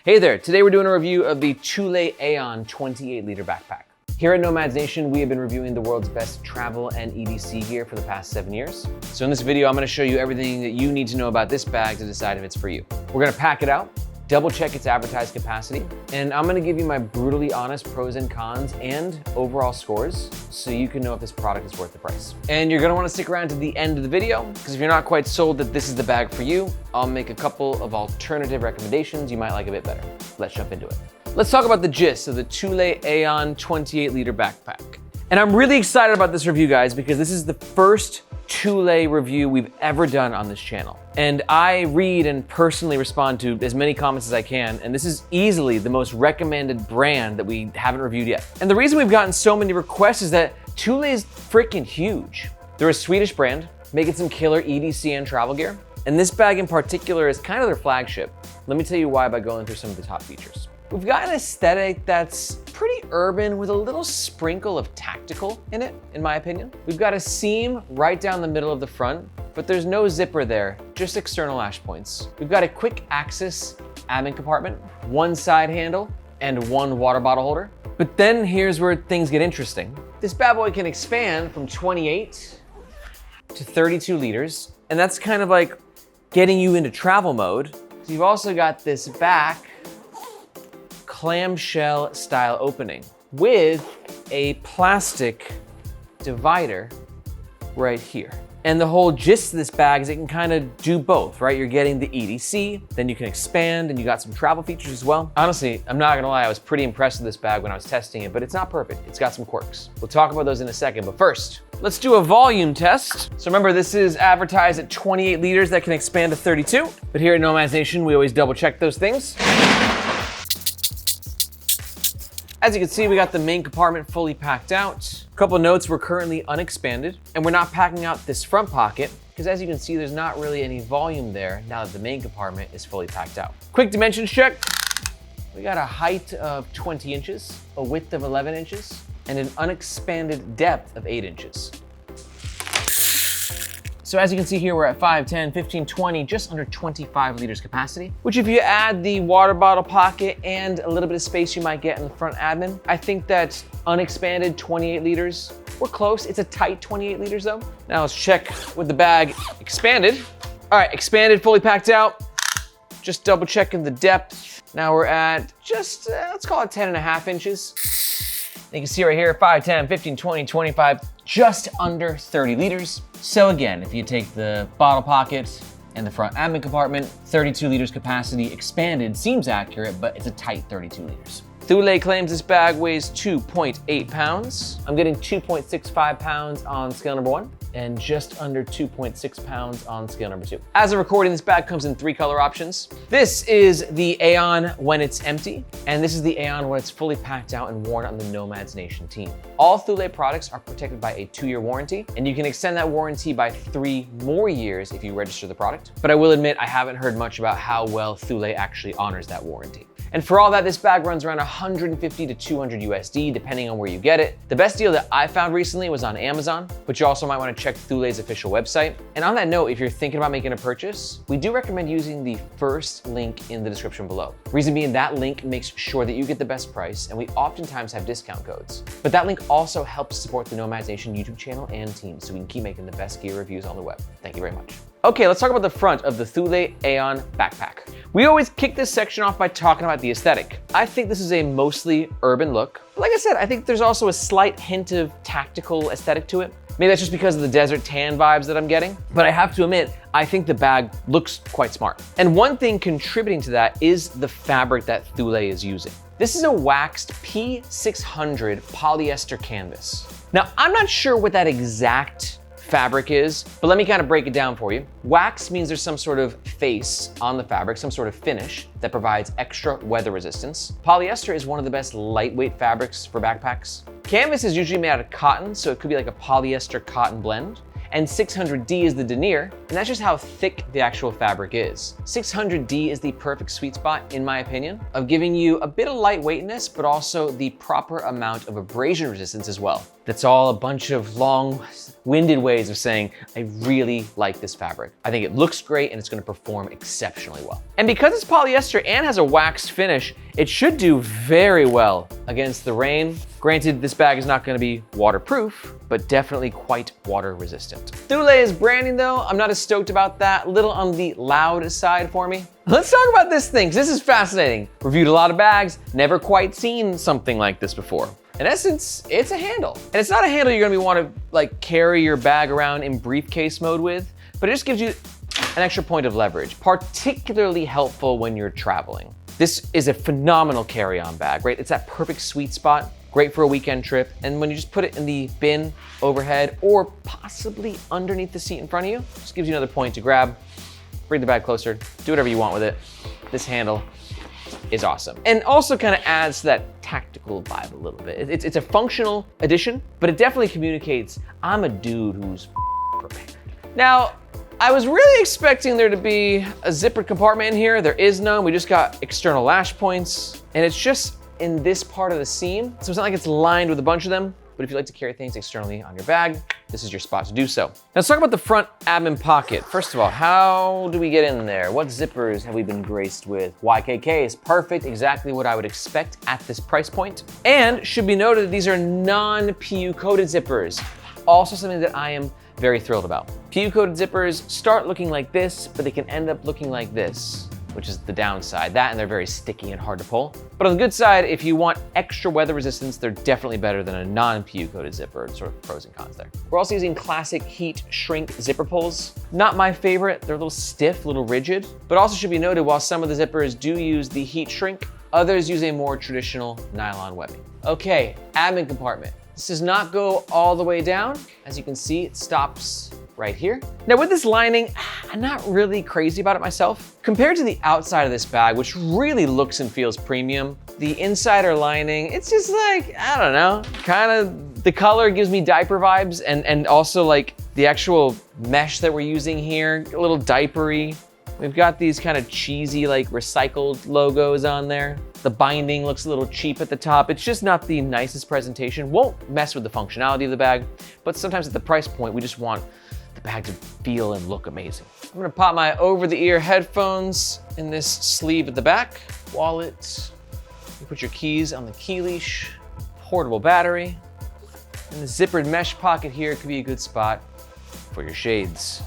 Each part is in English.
Hey there, today we're doing a review of the Thule Aion 28-liter backpack. Here at Nomads Nation, we have been reviewing the world's best travel and EDC gear for the past 7 years. So in this video, I'm gonna show you everything that you need to know about this bag to decide if it's for you. We're gonna pack it out, double check its advertised capacity, and I'm gonna give you my brutally honest pros and cons and overall scores so you can know if this product is worth the price. And you're gonna wanna stick around to the end of the video, because if you're not quite sold that this is the bag for you, I'll make a couple of alternative recommendations you might like a bit better. Let's jump into it. Let's talk about the gist of the Thule Aion 28-liter backpack. And I'm really excited about this review, guys, because this is the first Thule review we've ever done on this channel. And I read and personally respond to as many comments as I can, and this is easily the most recommended brand that we haven't reviewed yet. And the reason we've gotten so many requests is that Thule is freaking huge. They're a Swedish brand, making some killer EDC and travel gear. And this bag in particular is kind of their flagship. Let me tell you why by going through some of the top features. We've got an aesthetic that's pretty urban with a little sprinkle of tactical in it, in my opinion. We've got a seam right down the middle of the front, but there's no zipper there, just external lash points. We've got a quick access admin compartment, one side handle, and one water bottle holder. But then here's where things get interesting. This bad boy can expand from 28 to 32 liters, and that's kind of like getting you into travel mode. So you've also got this back clamshell-style opening with a plastic divider right here. And the whole gist of this bag is it can kind of do both, right? You're getting the EDC, then you can expand, and you got some travel features as well. Honestly, I'm not gonna lie, I was pretty impressed with this bag when I was testing it, but it's not perfect. It's got some quirks. We'll talk about those in a second, but first, let's do a volume test. So remember, this is advertised at 28 liters that can expand to 32, but here at Nomads Nation, we always double check those things. As you can see, we got the main compartment fully packed out. A couple of notes, we're currently unexpanded, and we're not packing out this front pocket, because as you can see, there's not really any volume there now that the main compartment is fully packed out. Quick dimensions check. We got a height of 20 inches, a width of 11 inches, and an unexpanded depth of 8 inches. So as you can see here, we're at 5, 10, 15, 20, just under 25 liters capacity, which if you add the water bottle pocket and a little bit of space you might get in the front admin, I think that's unexpanded 28 liters. We're close, it's a tight 28 liters though. Now let's check with the bag expanded. All right, expanded, fully packed out. Just double checking the depth. Now we're at just, let's call it 10.5 inches. You can see right here, 5, 10, 15, 20, 25, just under 30 liters. So again, if you take the bottle pocket and the front admin compartment, 32 liters capacity expanded seems accurate, but it's a tight 32 liters. Thule claims this bag weighs 2.8 pounds. I'm getting 2.65 pounds on scale number 1 and just under 2.6 pounds on scale number 2. As of recording, this bag comes in 3 color options. This is the Aion when it's empty, and this is the Aion when it's fully packed out and worn on the Nomads Nation team. All Thule products are protected by a 2-year warranty, and you can extend that warranty by 3 more years if you register the product. But I will admit, I haven't heard much about how well Thule actually honors that warranty. And for all that, this bag runs around 150 to 200 USD, depending on where you get it. The best deal that I found recently was on Amazon, but you also might want to check Thule's official website. And on that note, if you're thinking about making a purchase, we do recommend using the first link in the description below. Reason being, that link makes sure that you get the best price, and we oftentimes have discount codes. But that link also helps support the Nomads Nation YouTube channel and team, so we can keep making the best gear reviews on the web. Thank you very much. Okay, let's talk about the front of the Thule Aion backpack. We always kick this section off by talking about the aesthetic. I think this is a mostly urban look. But like I said, I think there's also a slight hint of tactical aesthetic to it. Maybe that's just because of the desert tan vibes that I'm getting. But I have to admit, I think the bag looks quite smart. And one thing contributing to that is the fabric that Thule is using. This is a waxed P600 polyester canvas. Now, I'm not sure what that exact fabric is, but let me kind of break it down for you. Wax means there's some sort of face on the fabric, some sort of finish that provides extra weather resistance. Polyester is one of the best lightweight fabrics for backpacks. Canvas is usually made out of cotton, so it could be like a polyester cotton blend. And 600D is the denier, and that's just how thick the actual fabric is. 600D is the perfect sweet spot, in my opinion, of giving you a bit of lightweightness, but also the proper amount of abrasion resistance as well. That's all a bunch of long-winded ways of saying, I really like this fabric. I think it looks great and it's gonna perform exceptionally well. And because it's polyester and has a waxed finish, it should do very well against the rain. Granted, this bag is not gonna be waterproof, but definitely quite water resistant. Thule's branding though, I'm not as stoked about that. A little on the loud side for me. Let's talk about this thing, 'cause this is fascinating. Reviewed a lot of bags, never quite seen something like this before. In essence, it's a handle. And it's not a handle you're gonna want to like carry your bag around in briefcase mode with, but it just gives you an extra point of leverage, particularly helpful when you're traveling. This is a phenomenal carry-on bag, right? It's that perfect sweet spot, great for a weekend trip. And when you just put it in the bin overhead or possibly underneath the seat in front of you, just gives you another point to grab, bring the bag closer, do whatever you want with it. This handle is awesome. And also kind of adds to that tactical vibe a little bit. It's a functional addition, but it definitely communicates, I'm a dude who's prepared. Now, I was really expecting there to be a zippered compartment in here. There is none. We just got external lash points, and it's just in this part of the seam. So it's not like it's lined with a bunch of them, but if you like to carry things externally on your bag, this is your spot to do so. Now let's talk about the front admin pocket. First of all, how do we get in there? What zippers have we been graced with? YKK is perfect, exactly what I would expect at this price point. And should be noted that these are non-PU coated zippers. Also something that I am very thrilled about. PU coated zippers start looking like this, but they can end up looking like this, which is the downside. That and they're very sticky and hard to pull. But on the good side, if you want extra weather resistance, they're definitely better than a non-PU coated zipper. Sort of pros and cons there. We're also using classic heat shrink zipper pulls. Not my favorite, they're a little stiff, a little rigid, but also should be noted while some of the zippers do use the heat shrink, others use a more traditional nylon webbing. Okay, admin compartment. This does not go all the way down. As you can see, it stops right here. Now with this lining, I'm not really crazy about it myself. Compared to the outside of this bag, which really looks and feels premium, the insider lining, it's just like, I don't know, kind of, the color gives me diaper vibes and also like the actual mesh that we're using here, a little diapery. We've got these kind of cheesy like recycled logos on there. The binding looks a little cheap at the top. It's just not the nicest presentation. Won't mess with the functionality of the bag, but sometimes at the price point, we just want the bag to feel and look amazing. I'm gonna pop my over-the-ear headphones in this sleeve at the back. Wallet, you put your keys on the key leash, portable battery, and the zippered mesh pocket here could be a good spot for your shades.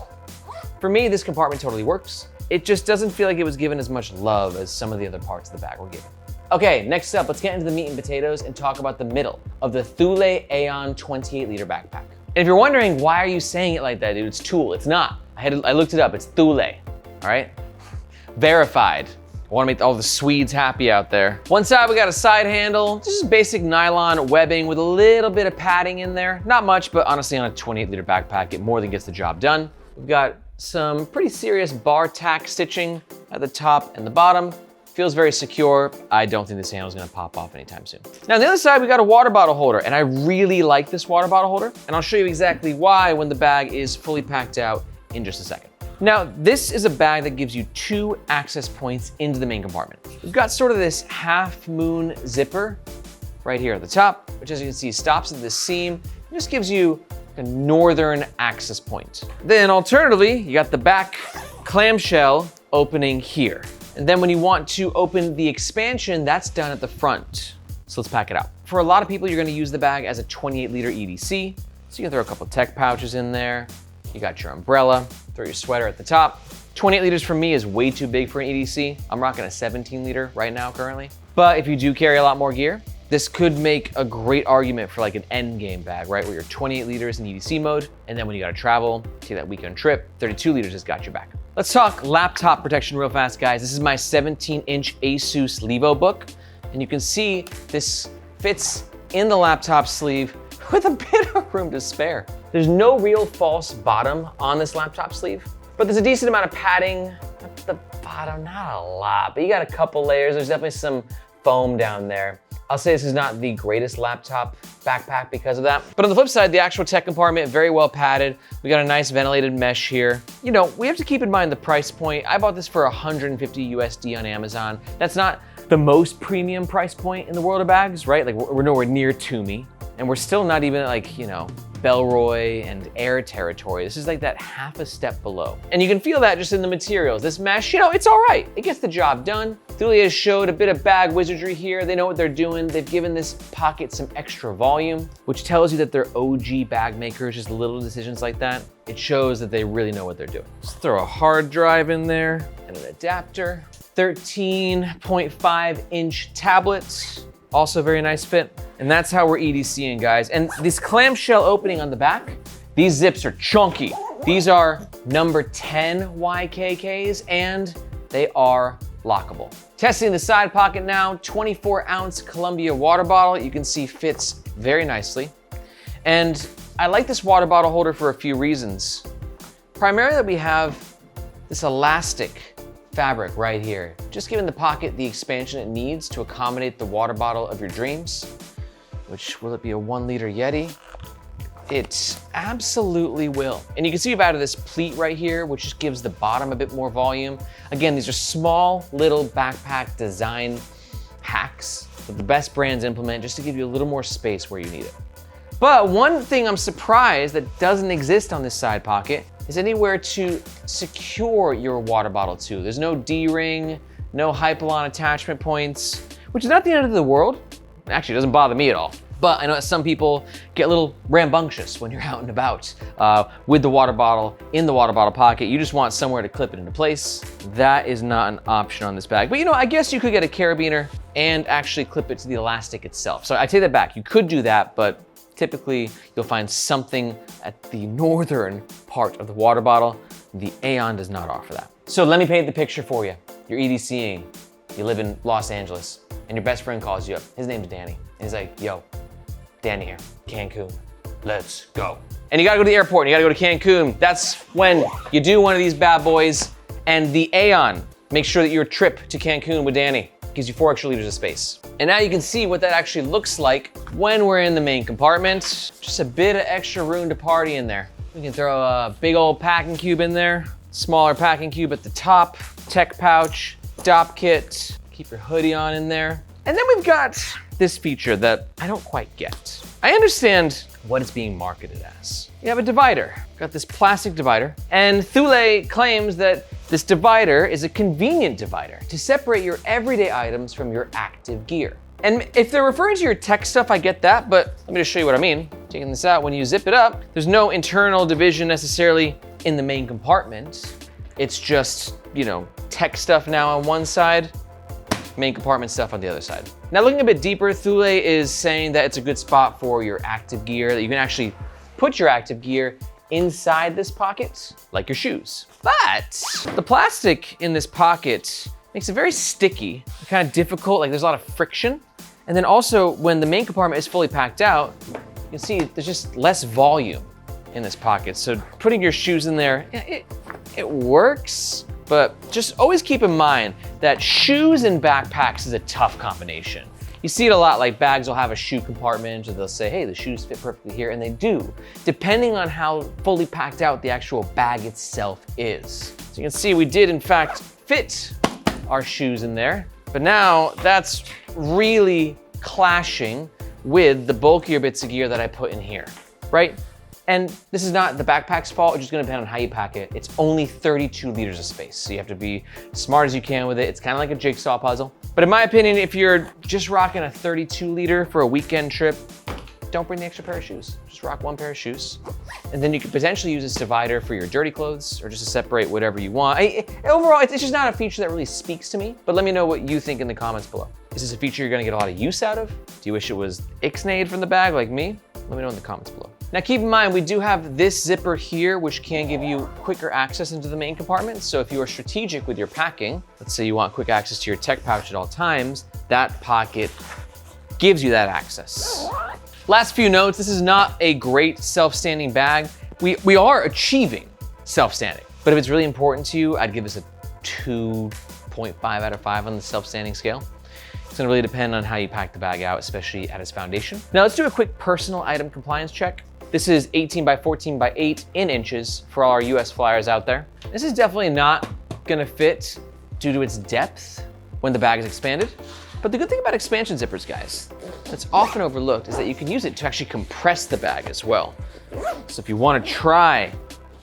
For me, this compartment totally works. It just doesn't feel like it was given as much love as some of the other parts of the bag were given. Okay, next up, let's get into the meat and potatoes and talk about the middle of the Thule Aion 28-liter backpack. And if you're wondering, why are you saying it like that, dude? It's Thule, it's not. I looked it up, it's Thule, all right? Verified. I wanna make all the Swedes happy out there. One side, we got a side handle, just basic nylon webbing with a little bit of padding in there. Not much, but honestly, on a 28-liter backpack, it more than gets the job done. We've got some pretty serious bar tack stitching at the top and the bottom. Feels very secure. I don't think this handle is gonna pop off anytime soon. Now on the other side, we got a water bottle holder, and I really like this water bottle holder, and I'll show you exactly why when the bag is fully packed out in just a second. Now, this is a bag that gives you 2 access points into the main compartment. We've got sort of this half moon zipper right here at the top, which as you can see, stops at this seam, and just gives you a northern access point. Then alternatively, you got the back clamshell opening here. And then when you want to open the expansion, that's done at the front. So let's pack it out. For a lot of people, you're gonna use the bag as a 28-liter EDC. So you can throw a couple tech pouches in there. You got your umbrella, throw your sweater at the top. 28 liters for me is way too big for an EDC. I'm rocking a 17-liter right now currently. But if you do carry a lot more gear, this could make a great argument for like an end game bag, right? Where you're 28 liters in EDC mode, and then when you gotta travel, take that weekend trip, 32 liters has got your back. Let's talk laptop protection real fast, guys. This is my 17-inch Asus Levobook, and you can see this fits in the laptop sleeve with a bit of room to spare. There's no real false bottom on this laptop sleeve, but there's a decent amount of padding at the bottom, not a lot, but you got a couple layers. There's definitely some foam down there. I'll say this is not the greatest laptop backpack because of that. But on the flip side, the actual tech compartment, very well padded. We got a nice ventilated mesh here. You know, we have to keep in mind the price point. I bought this for 150 USD on Amazon. That's not the most premium price point in the world of bags, right? Like we're nowhere near Toomey. And we're still not even like, you know, Bellroy and Air territory. This is like that half a step below. And you can feel that just in the materials. This mesh, you know, it's all right. It gets the job done. Thule has showed a bit of bag wizardry here. They know what they're doing. They've given this pocket some extra volume, which tells you that they're OG bag makers, just little decisions like that. It shows that they really know what they're doing. Let's throw a hard drive in there and an adapter. 13.5-inch tablet, also very nice fit. And that's how we're EDCing, guys. And this clamshell opening on the back, these zips are chunky. These are number 10 YKKs and they are lockable. Testing the side pocket now, 24-ounce Columbia water bottle. You can see fits very nicely. And I like this water bottle holder for a few reasons. Primarily we have this elastic fabric right here, just giving the pocket the expansion it needs to accommodate the water bottle of your dreams. Which, will it be a 1-liter Yeti? It absolutely will. And you can see we've added this pleat right here, which just gives the bottom a bit more volume. Again, these are small little backpack design hacks that the best brands implement just to give you a little more space where you need it. But one thing I'm surprised that doesn't exist on this side pocket is anywhere to secure your water bottle to. There's no D-ring, no Hypalon attachment points, which is not the end of the world. Actually, it doesn't bother me at all. But I know that some people get a little rambunctious when you're out and about with the water bottle in the water bottle pocket. You just want somewhere to clip it into place. That is not an option on this bag. But you know, I guess you could get a carabiner and actually clip it to the elastic itself. So I take that back. You could do that, but typically you'll find something at the northern part of the water bottle. The Aion does not offer that. So let me paint the picture for you. You're EDCing, you live in Los Angeles, and your best friend calls you up. His name's Danny. And he's like, yo, Danny here, Cancun, let's go. And you gotta go to the airport and you gotta go to Cancun. That's when you do one of these bad boys. And the Aion, make sure that your trip to Cancun with Danny gives you 4 extra liters of space. And now you can see what that actually looks like when we're in the main compartment. Just a bit of extra room to party in there. We can throw a big old packing cube in there, smaller packing cube at the top, tech pouch, DOP kit, keep your hoodie on in there. And then we've got this feature that I don't quite get. I understand what it's being marketed as. You have a divider, got this plastic divider, and Thule claims that this divider is a convenient divider to separate your everyday items from your active gear. And if they're referring to your tech stuff, I get that, but let me just show you what I mean. Taking this out, when you zip it up, there's no internal division necessarily in the main compartment. It's just, you know, tech stuff now on one side, main compartment stuff on the other side. Now looking a bit deeper, Thule is saying that it's a good spot for your active gear, that you can actually put your active gear inside this pocket, like your shoes. But the plastic in this pocket makes it very sticky, kind of difficult, like there's a lot of friction. And then also when the main compartment is fully packed out, you can see there's just less volume in this pocket. So putting your shoes in there, it works, but just always keep in mind that shoes and backpacks is a tough combination. You see it a lot, like bags will have a shoe compartment, or they'll say, hey, the shoes fit perfectly here, and they do, depending on how fully packed out the actual bag itself is. So you can see we did in fact fit our shoes in there, but now that's really clashing with the bulkier bits of gear that I put in here, right? And this is not the backpack's fault, it's just gonna depend on how you pack it. It's only 32 liters of space, so you have to be as smart as you can with it. It's kind of like a jigsaw puzzle. But in my opinion, if you're just rocking a 32 liter for a weekend trip, don't bring the extra pair of shoes. Just rock 1 pair of shoes. And then you could potentially use this divider for your dirty clothes or just to separate whatever you want. Overall, it's just not a feature that really speaks to me, but let me know what you think in the comments below. Is this a feature you're gonna get a lot of use out of? Do you wish it was ixnayed from the bag like me? Let me know in the comments below. Now keep in mind, we do have this zipper here, which can give you quicker access into the main compartment. So if you are strategic with your packing, let's say you want quick access to your tech pouch at all times, that pocket gives you that access. Last few notes, this is not a great self-standing bag. We are achieving self-standing, but if it's really important to you, I'd give this a 2.5 out of 5 on the self-standing scale. It's gonna really depend on how you pack the bag out, especially at its foundation. Now let's do a quick personal item compliance check. This is 18 by 14 by 8 in inches for all our US flyers out there. This is definitely not gonna fit due to its depth when the bag is expanded. But the good thing about expansion zippers, guys, that's often overlooked is that you can use it to actually compress the bag as well. So if you want to try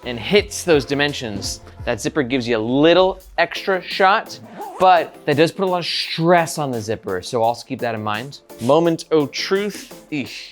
and hit those dimensions, that zipper gives you a little extra shot, but that does put a lot of stress on the zipper, so also keep that in mind. Moment of truth,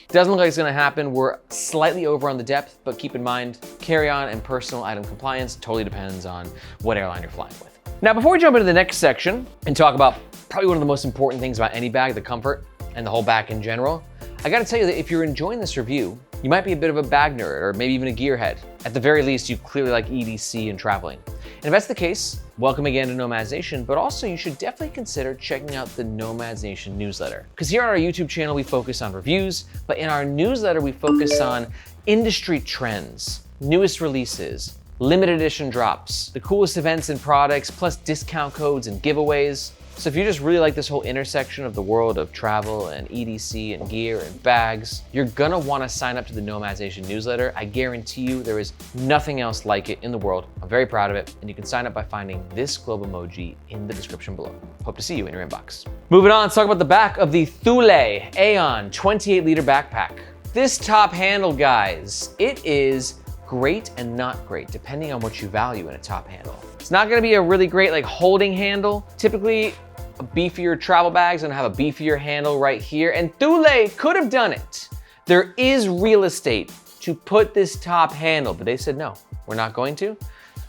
doesn't look like it's gonna happen. We're slightly over on the depth, but keep in mind, carry-on and personal item compliance totally depends on what airline you're flying with. Now, before we jump into the next section and talk about probably one of the most important things about any bag, the comfort and the whole bag in general, I gotta tell you that if you're enjoying this review, you might be a bit of a bag nerd or maybe even a gearhead. At the very least, you clearly like EDC and traveling. And if that's the case, welcome again to Nomads Nation, but also you should definitely consider checking out the Nomads Nation newsletter. Because here on our YouTube channel, we focus on reviews, but in our newsletter, we focus on industry trends, newest releases, limited edition drops, the coolest events and products, plus discount codes and giveaways. So if you just really like this whole intersection of the world of travel and EDC and gear and bags, you're gonna wanna sign up to the Nomads Nation newsletter. I guarantee you there is nothing else like it in the world. I'm very proud of it, and you can sign up by finding this globe emoji in the description below. Hope to see you in your inbox. Moving on, let's talk about the back of the Thule Aion 28-liter backpack. This top handle, guys, it is great and not great, depending on what you value in a top handle. It's not gonna be a really great like holding handle. Typically, a beefier travel bag's gonna have a beefier handle right here, and Thule could have done it. There is real estate to put this top handle, but they said no, we're not going to.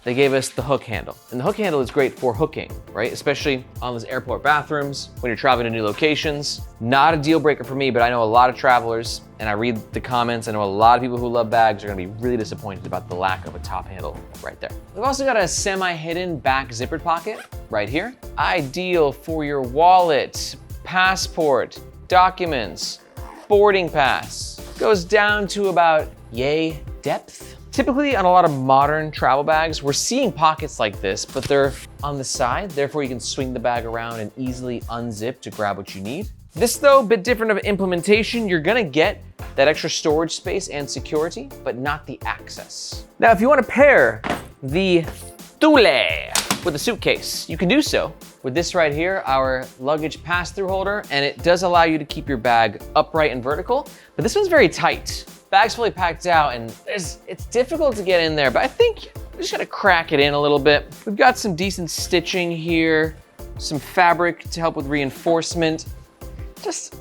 They gave us the hook handle. And the hook handle is great for hooking, right? Especially on those airport bathrooms, when you're traveling to new locations. Not a deal breaker for me, but I know a lot of travelers, and I read the comments, I know a lot of people who love bags are gonna be really disappointed about the lack of a top handle right there. We've also got a semi-hidden back zippered pocket right here. Ideal for your wallet, passport, documents, boarding pass. Goes down to about yay depth. Typically on a lot of modern travel bags, we're seeing pockets like this, but they're on the side, therefore you can swing the bag around and easily unzip to grab what you need. This though, a bit different of implementation. You're gonna get that extra storage space and security, but not the access. Now, if you wanna pair the Thule with a suitcase, you can do so with this right here, our luggage pass-through holder, and it does allow you to keep your bag upright and vertical, but this one's very tight. Bag's fully packed out and it's difficult to get in there, but I think we just gotta crack it in a little bit. We've got some decent stitching here, some fabric to help with reinforcement. Just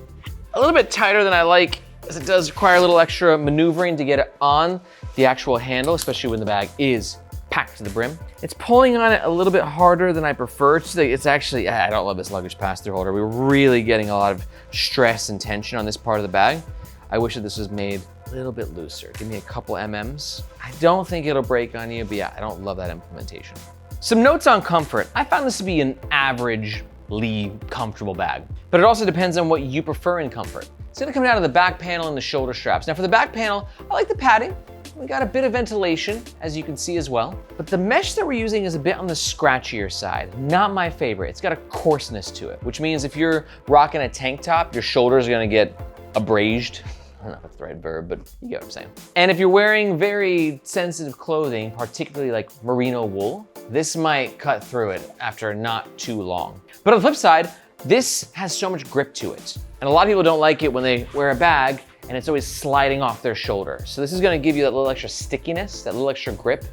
a little bit tighter than I like, as it does require a little extra maneuvering to get it on the actual handle, especially when the bag is packed to the brim. It's pulling on it a little bit harder than I prefer. It's actually, I don't love this luggage pass-through holder. We're really getting a lot of stress and tension on this part of the bag. I wish that this was made a little bit looser. Give me a couple MMs. I don't think it'll break on you, but yeah, I don't love that implementation. Some notes on comfort. I found this to be an averagely comfortable bag, but it also depends on what you prefer in comfort. It's gonna come down to the back panel and the shoulder straps. Now for the back panel, I like the padding. We got a bit of ventilation, as you can see as well, but the mesh that we're using is a bit on the scratchier side. Not my favorite. It's got a coarseness to it, which means if you're rocking a tank top, your shoulders are gonna get abrased. I don't know if that's the right verb, but you get what I'm saying. And if you're wearing very sensitive clothing, particularly like merino wool, this might cut through it after not too long. But on the flip side, this has so much grip to it. And a lot of people don't like it when they wear a bag and it's always sliding off their shoulder. So this is gonna give you that little extra stickiness, that little extra grip,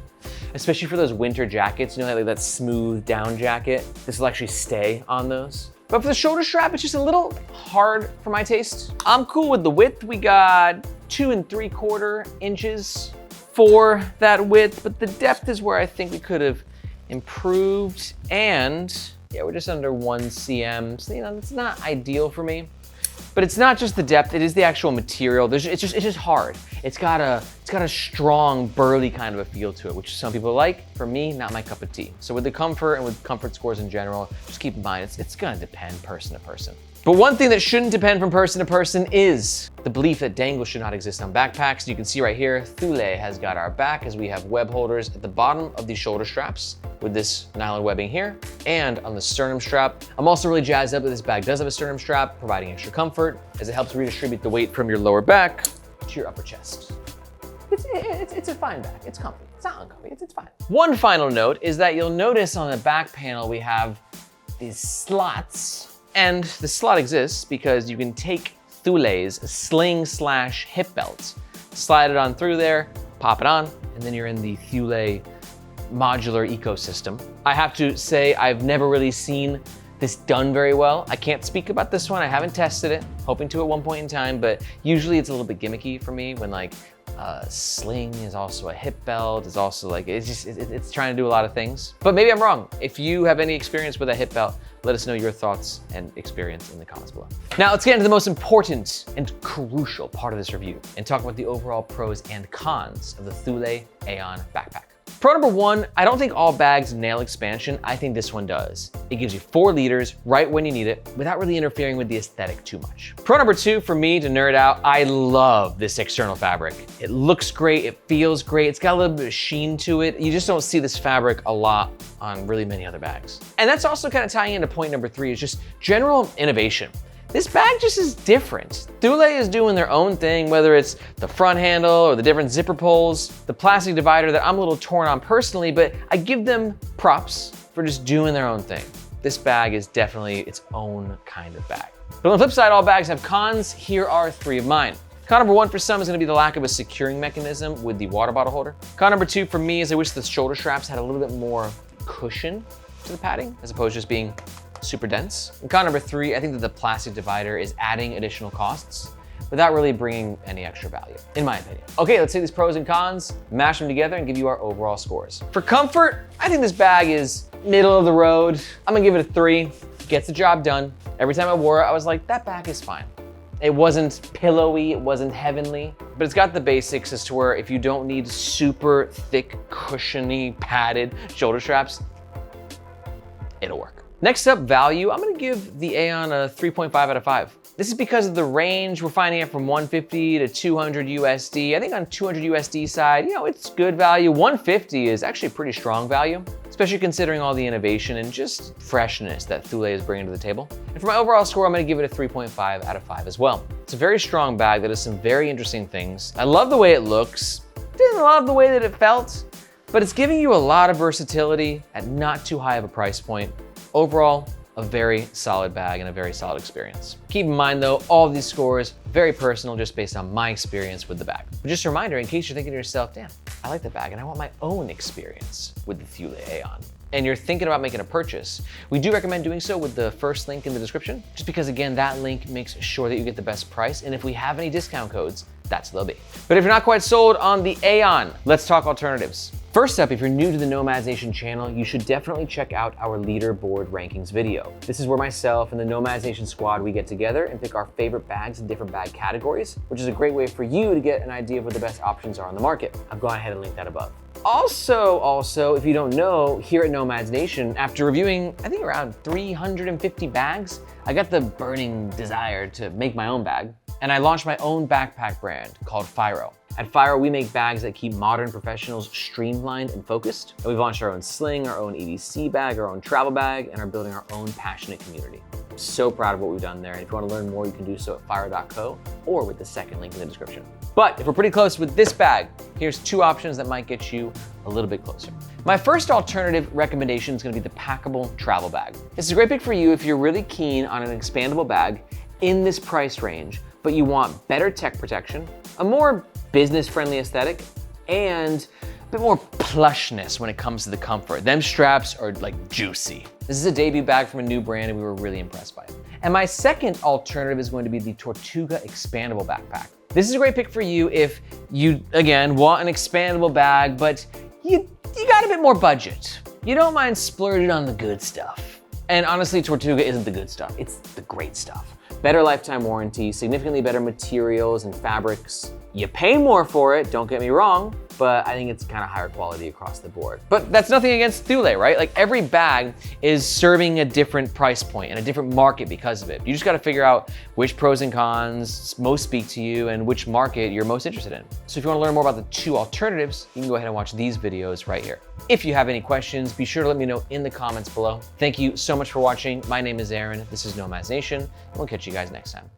especially for those winter jackets, you know, like that smooth down jacket. This will actually stay on those. But for the shoulder strap, it's just a little hard for my taste. I'm cool with the width. We got 2 3/4 inches for that width, but the depth is where I think we could have improved. And yeah, we're just under 1 cm. So, you know, it's not ideal for me. But it's not just the depth, it is the actual material. It's just hard. It's got a strong, burly kind of a feel to it, which some people like. For me, not my cup of tea. So with the comfort and with comfort scores in general, just keep in mind, it's gonna depend person to person. But one thing that shouldn't depend from person to person is the belief that dangles should not exist on backpacks. You can see right here, Thule has got our back as we have web holders at the bottom of these shoulder straps with this nylon webbing here and on the sternum strap. I'm also really jazzed up that this bag does have a sternum strap, providing extra comfort as it helps redistribute the weight from your lower back to your upper chest. It's a fine bag, it's comfy. It's not uncomfy, it's fine. One final note is that you'll notice on the back panel we have these slots. And the slot exists because you can take Thule's sling/hip belt, slide it on through there, pop it on, and then you're in the Thule modular ecosystem. I have to say, I've never really seen this done very well. I can't speak about this one. I haven't tested it, hoping to at one point in time, but usually it's a little bit gimmicky for me when like a sling is also a hip belt, is also like, it's trying to do a lot of things. But maybe I'm wrong. If you have any experience with a hip belt, let us know your thoughts and experience in the comments below. Now let's get into the most important and crucial part of this review and talk about the overall pros and cons of the Thule Aion backpack. Pro number one, I don't think all bags nail expansion. I think this one does. It gives you 4 liters right when you need it without really interfering with the aesthetic too much. Pro number two, for me to nerd out, I love this external fabric. It looks great, it feels great, it's got a little bit of sheen to it. You just don't see this fabric a lot on really many other bags. And that's also kind of tying into point number 3, is just general innovation. This bag just is different. Thule is doing their own thing, whether it's the front handle or the different zipper pulls, the plastic divider that I'm a little torn on personally, but I give them props for just doing their own thing. This bag is definitely its own kind of bag. But on the flip side, all bags have cons. Here are 3 of mine. Con number 1 for some is gonna be the lack of a securing mechanism with the water bottle holder. Con number 2 for me is I wish the shoulder straps had a little bit more cushion to the padding, as opposed to just being super dense. And con number 3, I think that the plastic divider is adding additional costs without really bringing any extra value, in my opinion. Okay, let's see these pros and cons, mash them together and give you our overall scores. For comfort, I think this bag is middle of the road. I'm gonna give it a 3, gets the job done. Every time I wore it, I was like, that bag is fine. It wasn't pillowy, it wasn't heavenly, but it's got the basics as to where if you don't need super thick, cushiony, padded shoulder straps, it'll work. Next up, value. I'm gonna give the Aion a 3.5 out of 5. This is because of the range. We're finding it from 150 to 200 USD. I think on 200 USD side, you know, it's good value. 150 is actually pretty strong value, especially considering all the innovation and just freshness that Thule is bringing to the table. And for my overall score, I'm gonna give it a 3.5 out of 5 as well. It's a very strong bag that does some very interesting things. I love the way it looks. Didn't love the way that it felt, but it's giving you a lot of versatility at not too high of a price point. Overall, a very solid bag and a very solid experience. Keep in mind though, all of these scores, very personal, just based on my experience with the bag. But just a reminder, in case you're thinking to yourself, damn, I like the bag and I want my own experience with the Thule Aion, and you're thinking about making a purchase, we do recommend doing so with the first link in the description, just because again, that link makes sure that you get the best price, and if we have any discount codes, that's what they'll be. But if you're not quite sold on the Aion, let's talk alternatives. First up, if you're new to the Nomads Nation channel, you should definitely check out our leaderboard rankings video. This is where myself and the Nomads Nation squad, we get together and pick our favorite bags in different bag categories, which is a great way for you to get an idea of what the best options are on the market. I've gone ahead and linked that above. Also, if you don't know, here at Nomads Nation, after reviewing, I think around 350 bags, I got the burning desire to make my own bag, and I launched my own backpack brand called Firo. At Firo, we make bags that keep modern professionals streamlined and focused. And we've launched our own sling, our own EDC bag, our own travel bag, and are building our own passionate community. I'm so proud of what we've done there. And if you want to learn more, you can do so at firo.co or with the second link in the description. But if we're pretty close with this bag, here's 2 options that might get you a little bit closer. My first alternative recommendation is going to be the packable travel bag. This is a great pick for you if you're really keen on an expandable bag in this price range, but you want better tech protection, a more business-friendly aesthetic, and a bit more plushness when it comes to the comfort. Them straps are like juicy. This is a debut bag from a new brand and we were really impressed by it. And my second alternative is going to be the Tortuga expandable backpack. This is a great pick for you if you, again, want an expandable bag, but you got a bit more budget. You don't mind splurging on the good stuff. And honestly, Tortuga isn't the good stuff, it's the great stuff. Better lifetime warranty, significantly better materials and fabrics. You pay more for it, don't get me wrong, but I think it's kind of higher quality across the board. But that's nothing against Thule, right? Like every bag is serving a different price point and a different market because of it. You just gotta figure out which pros and cons most speak to you and which market you're most interested in. So if you wanna learn more about the 2 alternatives, you can go ahead and watch these videos right here. If you have any questions, be sure to let me know in the comments below. Thank you so much for watching. My name is Aaron, this is Nomads Nation, and we'll catch you guys next time.